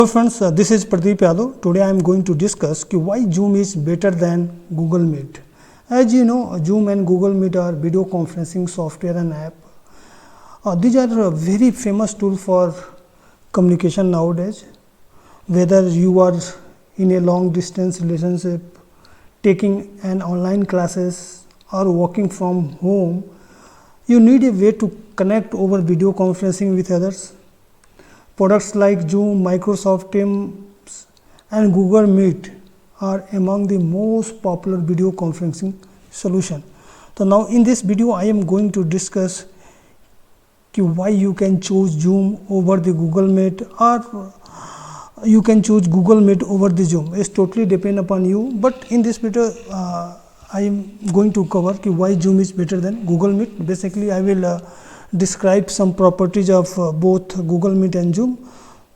Hello friends, this is Pradeep Yadav. Today I am going to discuss why Zoom is better than Google Meet. As you know, Zoom and Google Meet are video conferencing software and app. These are a very famous tool for communication nowadays. Whether you are in a long distance relationship, taking an online classes or working from home, you need a way to connect over video conferencing with others. Products like Zoom, Microsoft Teams and Google Meet are among the most popular video conferencing solution. So now in this video I am going to discuss why you can choose Zoom over the Google Meet, or you can choose Google Meet over the Zoom. It's totally depend upon you, but in this video I am going to cover why Zoom is better than Google Meet. Basically I will describe some properties of both Google Meet and Zoom.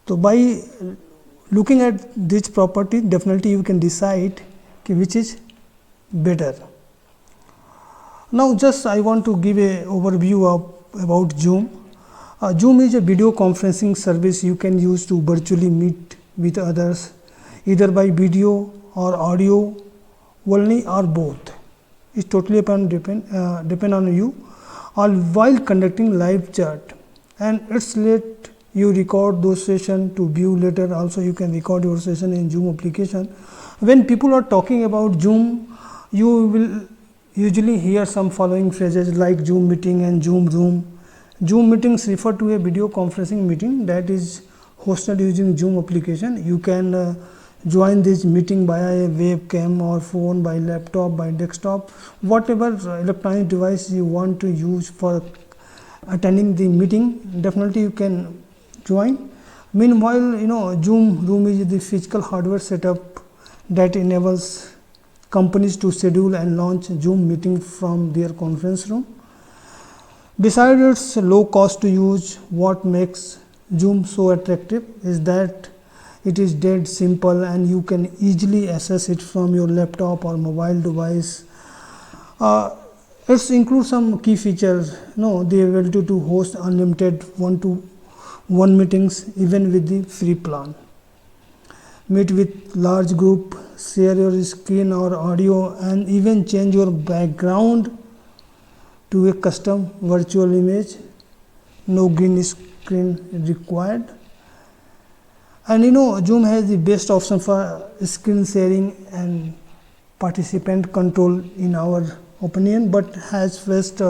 So by looking at this property, definitely you can decide which is better. Now just I want to give a overview about Zoom. Zoom is a video conferencing service you can use to virtually meet with others, either by video or audio only or both. It totally depend on you, or while conducting live chat, and it's let you record those sessions to view later. Also you can record your session in Zoom application. When people are talking about Zoom, you will usually hear some following phrases like Zoom meeting and Zoom room. Zoom meetings refer to a video conferencing meeting that is hosted using Zoom application. You can join this meeting via a webcam or phone, by laptop, by desktop, whatever electronic device you want to use for attending the meeting. Definitely you can join. Meanwhile, Zoom room is the physical hardware setup that enables companies to schedule and launch Zoom meeting from their conference room. Besides its low cost to use, what makes Zoom so attractive is that it is dead simple and you can easily access it from your laptop or mobile device. It includes some key features, the ability to host unlimited one-to-one meetings even with the free plan. Meet with large group, share your screen or audio, and even change your background to a custom virtual image. No green screen required. And Zoom has the best option for screen sharing and participant control in our opinion, but has faced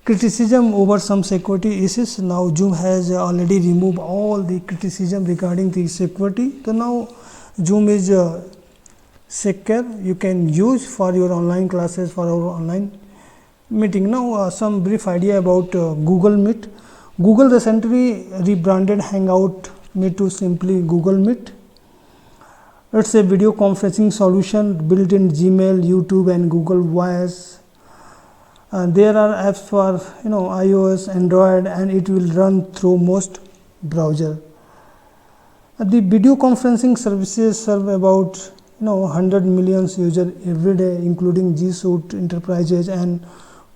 criticism over some security issues. Now Zoom has already removed all the criticism regarding the security. So now Zoom is secure. You can use for your online classes, for our online meeting. Now some brief idea about Google Meet. Google recently rebranded Hangout Meet to simply Google Meet. It's a video conferencing solution built in Gmail, YouTube and Google Voice. There are apps for iOS, Android, and it will run through most browser. The video conferencing services serve about 100 million users every day, including G Suite enterprises and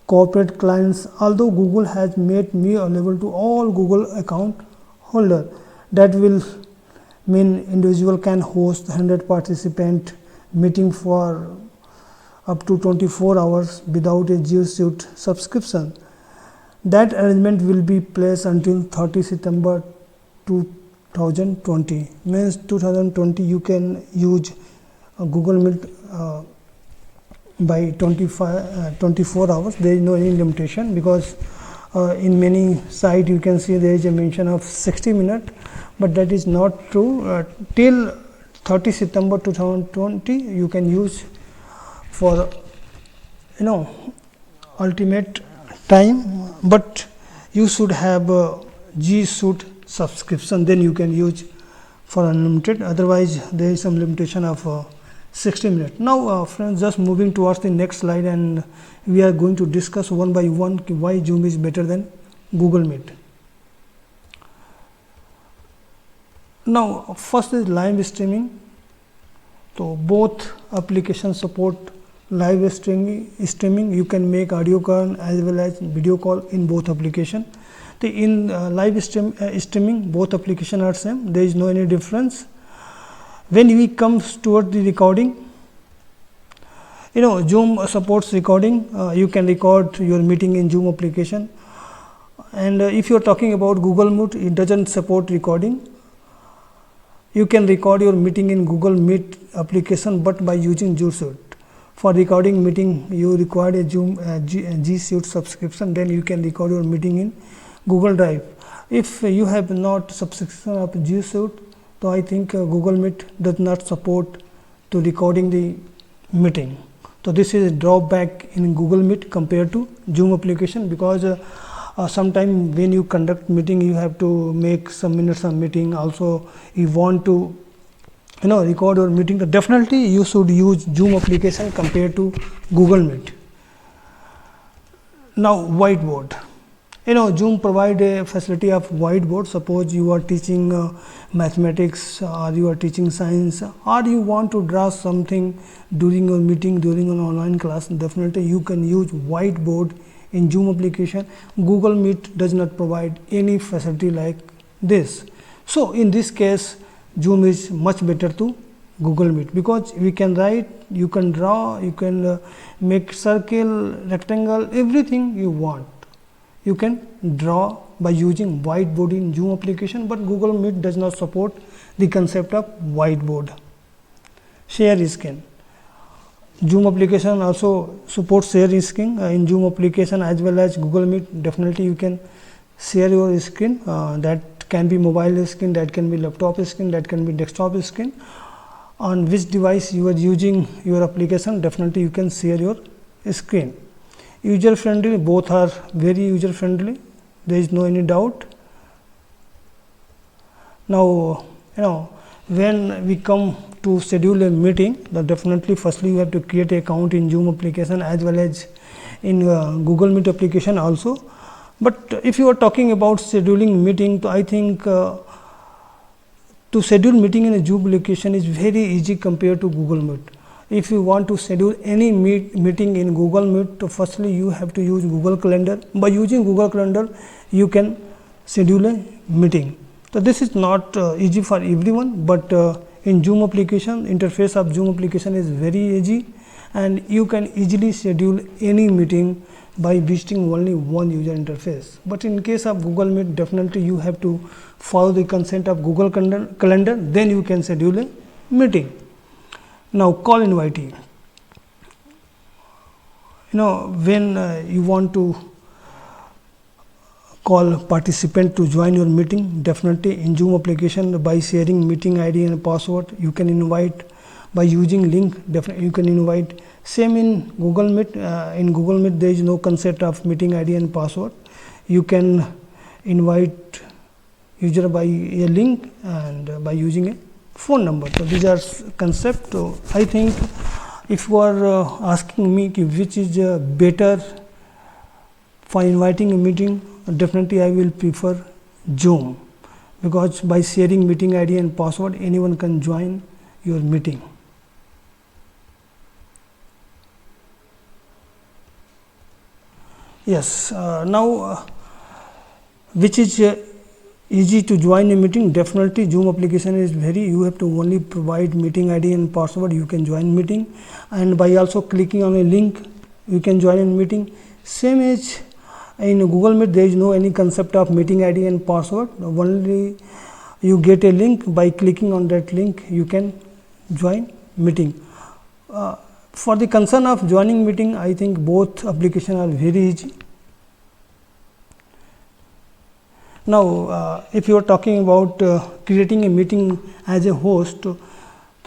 corporate clients. Although Google has made me available to all Google account holder, that will mean individual can host 100 participant meeting for up to 24 hours without a G Suite subscription. That arrangement will be placed until 30 September 2020. Means 2020 you can use Google Meet by 24 hours. There is no any limitation, because in many sites you can see there is a mention of 60 minutes, but that is not true. Till 30 September 2020 you can use for ultimate time, but you should have a G Suite subscription, then you can use for unlimited. Otherwise there is some limitation of 60 minutes. Now friends, just moving towards the next slide, and we are going to discuss one by one why Zoom is better than Google Meet. Now first is live streaming. So both applications support live streaming you can make audio call as well as video call in both application. In live streaming both application are same, there is no any difference. When we comes toward the recording, Zoom supports recording. You can record your meeting in Zoom application, and if you are talking about Google Meet, it doesn't support recording. You can record your meeting in Google Meet application, but by using G Suite. For recording meeting, you require a Zoom G Suite subscription. Then you can record your meeting in Google Drive. If you have not subscription of G Suite, so I think Google Meet does not support to recording the meeting. So this is a drawback in Google Meet compared to Zoom application, because sometime when you conduct meeting, you have to make some minutes of meeting. Also, you want to record your meeting. So definitely you should use Zoom application compared to Google Meet. Now whiteboard. Zoom provide a facility of whiteboard. Suppose you are teaching mathematics, or you are teaching science, or you want to draw something during your meeting, during an online class. Definitely you can use whiteboard in Zoom application. Google Meet does not provide any facility like this. So in this case, Zoom is much better to Google Meet, because we can write, you can draw, you can make circle, rectangle, everything you want. You can draw by using whiteboard in Zoom application, but Google Meet does not support the concept of whiteboard. Share screen. Zoom application also supports share screen in Zoom application as well as Google Meet. Definitely you can share your screen. That can be mobile screen, that can be laptop screen, that can be desktop screen. On which device you are using your application, definitely you can share your screen. User friendly, both are very user friendly, there is no any doubt. Now when we come to schedule a meeting, then definitely firstly you have to create an account in Zoom application as well as in Google Meet application also. But if you are talking about scheduling meeting, so I think to schedule meeting in a Zoom application is very easy compared to Google Meet. If you want to schedule any meeting in Google Meet, so firstly you have to use Google Calendar. By using Google Calendar, you can schedule a meeting. So this is not easy for everyone, but in Zoom application, interface of Zoom application is very easy, and you can easily schedule any meeting by visiting only one user interface. But in case of Google Meet, definitely you have to follow the consent of Google Calendar, then you can schedule a meeting. Now call invitee. When you want to call participant to join your meeting, definitely in Zoom application, by sharing meeting ID and password, you can invite. By using link, definitely you can invite. Same in Google Meet. In Google Meet, there is no concept of meeting ID and password. You can invite user by a link and by using a phone number. So these are concept. So I think if you are asking me which is better for inviting a meeting, definitely I will prefer Zoom, because by sharing meeting ID and password, anyone can join your meeting. Yes, now which is easy to join a meeting? Definitely Zoom application is you have to only provide meeting ID and password, you can join meeting, and by also clicking on a link you can join a meeting. Same as in Google Meet, there is no any concept of meeting ID and password, only you get a link, by clicking on that link you can join meeting. For the concern of joining meeting, I think both applications are very easy. Now if you are talking about creating a meeting as a host, so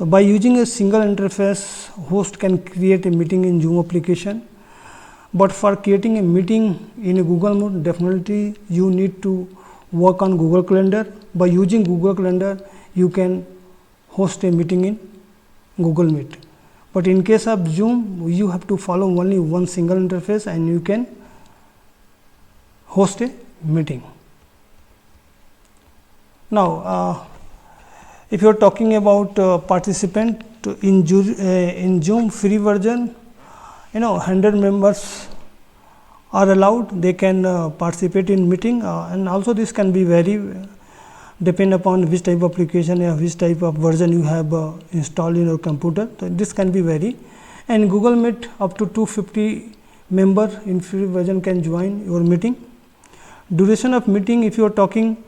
by using a single interface, host can create a meeting in Zoom application. But for creating a meeting in a Google Meet, definitely you need to work on Google Calendar. By using Google Calendar, you can host a meeting in Google Meet. But in case of Zoom, you have to follow only one single interface and you can host a meeting. Now if you are talking about participant in Zoom free version, 100 members are allowed, they can participate in meeting, and also this can be vary depend upon which type of application or which type of version you have installed in your computer. So this can be vary, and Google Meet up to 250 member in free version can join your meeting. Duration of meeting, if you are talking,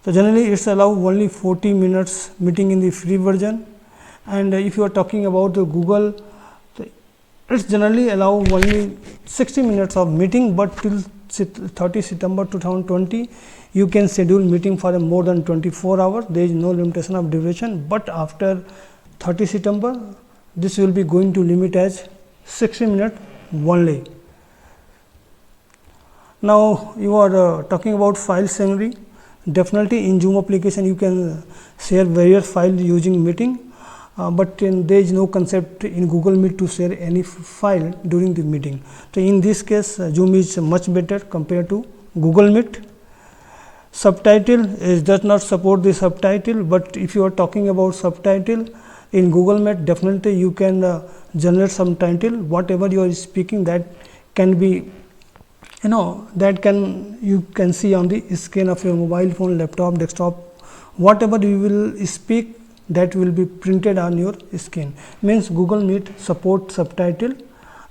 so generally it's allow only 40 minutes meeting in the free version, and if you are talking about the Google, it's generally allow only 60 minutes of meeting, but till 30 September 2020 you can schedule meeting for more than 24 hours. There is no limitation of duration, but after 30 September this will be going to limit as 60 minutes only. Now you are talking about file summary. Definitely in Zoom application you can share various files using meeting, but there is no concept in Google Meet to share any file during the meeting. So in this case Zoom is much better compared to Google Meet. Subtitle does not support the subtitle, but if you are talking about subtitle in Google Meet, definitely you can generate subtitle. Whatever you are speaking, that can be that you can see on the screen of your mobile phone, laptop, desktop. Whatever you will speak, that will be printed on your screen. Means Google Meet support subtitle,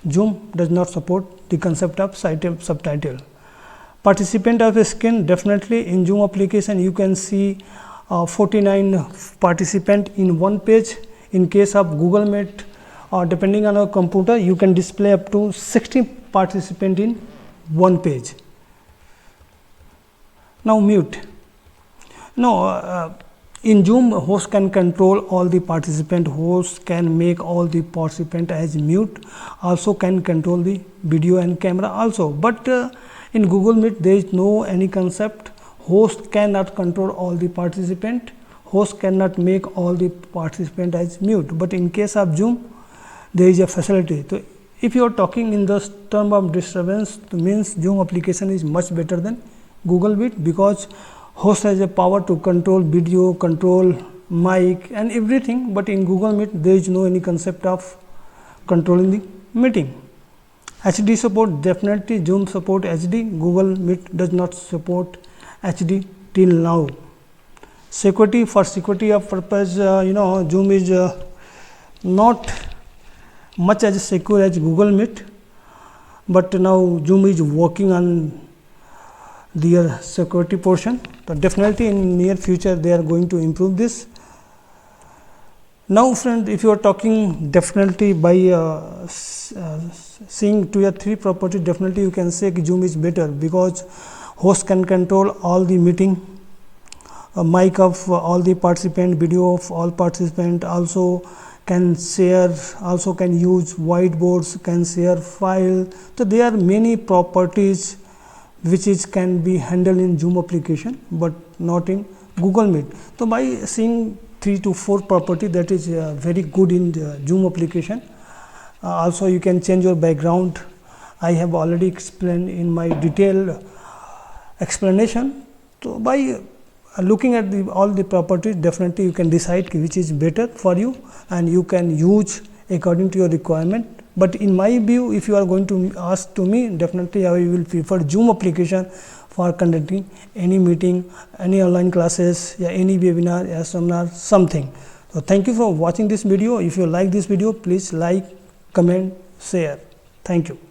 Zoom does not support the concept of subtitle. Participant of a screen, definitely in Zoom application you can see 49 participant in one page. In case of Google Meet, depending on your computer, you can display up to 60 participant in one page. Now mute. In Zoom, host can control all the participant, host can make all the participant as mute, also can control the video and camera also, but in Google Meet there is no any concept. Host cannot control all the participant, host cannot make all the participant as mute, but in case of Zoom there is a facility. So if you are talking in the term of disturbance, means Zoom application is much better than Google Meet, because host has a power to control video, control mic and everything, but in Google Meet there is no any concept of controlling the meeting. HD support, definitely Zoom support HD, Google Meet does not support HD till now. Security, for security of purpose, Zoom is not much as secure as Google Meet, but now Zoom is working on their security portion. So definitely in near future they are going to improve this. Now friend, if you are talking, definitely by seeing 2 or 3 properties, definitely you can say Zoom is better, because host can control all the meeting, mic of all the participant, video of all participant, also can share, also can use whiteboards, can share file. So there are many properties which can be handled in Zoom application, but not in Google Meet. So by seeing 3 to 4 property, that is very good in the Zoom application. Also you can change your background. I have already explained in my detailed explanation. So by looking at all the properties, definitely you can decide which is better for you, and you can use according to your requirement. But in my view, if you are going to ask to me, definitely I will prefer Zoom application for conducting any meeting, any online classes, any webinar, seminar, something. So thank you for watching this video. If you like this video, please like, comment, share. Thank you.